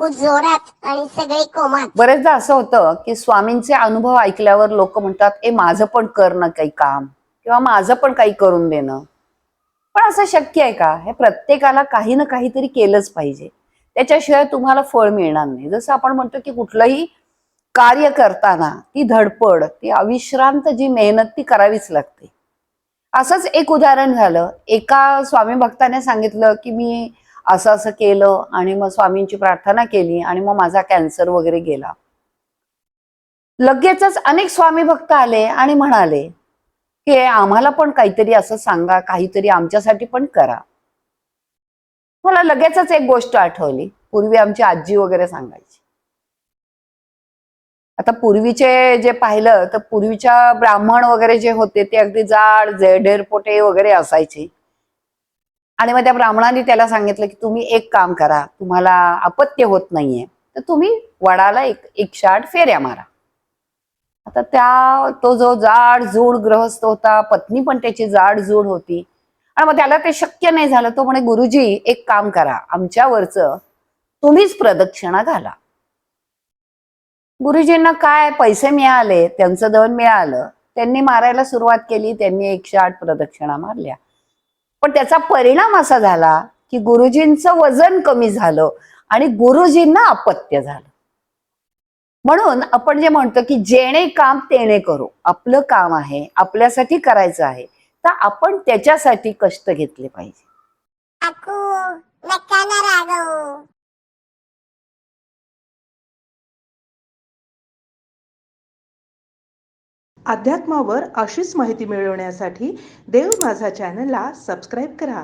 खूप जोरात आणि सगळे कोमात. बरेचदा असं होतं की स्वामींचे अनुभव ऐकल्यावर लोक म्हणतात ए माझं पण कर ना काही काम, किंवा माझं पण काही करून देणं. पण असं शक्य आहे का? हे प्रत्येकाला काही ना काहीतरी केलंच पाहिजे, त्याच्याशिवाय तुम्हाला फळ मिळणार नाही. जसं आपण म्हणतो की कुठलंही कार्य करताना ती धडपड, ती अविश्रांत जी मेहनत ती करावीच लागते. असंच एक उदाहरण झालं. एका स्वामी भक्ताने सांगितलं की मी असं असं केलं आणि मग स्वामींची प्रार्थना केली आणि मग माझा कॅन्सर वगैरे गेला. लगेचच अनेक स्वामी भक्त आले आणि म्हणाले की आम्हाला पण काहीतरी असं सांगा, काहीतरी आमच्यासाठी पण करा. मला लगेचच एक गोष्ट आठवली. पूर्वी आमची आजी वगैरे सांगायची. आता पूर्वीचे जे पाहिलं तर पूर्वीच्या ब्राह्मण वगैरे जे होते ते अगदी जाड ढेरपोटे वगैरे असायचे. आणि मग त्या ब्राह्मणाने त्याला सांगितलं की तुम्ही एक काम करा, तुम्हाला अपत्य होत नाहीये तर तुम्ही वडाला 108 फेऱ्या मारा. आता तो जो जाड जूड गृहस्थ होता, पत्नी पण त्याची जाड जूड होती. आणि मग त्याला ते शक्य नाही झालं. तो म्हणे गुरुजी एक काम करा, आमच्यावरचं तुम्हीच प्रदक्षिणा घाला. गुरुजींना काय पैसे मिळाले, त्यांचं धन मिळालं, त्यांनी मारायला सुरुवात केली. त्यांनी 108 प्रदक्षिणा मारल्या. पण त्याचा परिणाम असा झाला की गुरुजींचं वजन कमी झालं आणि गुरुजींना अपत्य झालं. म्हणून आपण जे म्हणतो की जेणे काम तेणे करू, आपलं काम आहे, आपल्यासाठी करायचं आहे, तर आपण त्याच्यासाठी कष्ट घेतले पाहिजे. काकू नका ना रागवू. अध्यात्मावर अशीच माहिती मिळवण्यासाठी देव माझा चॅनलला सबस्क्राईब करा.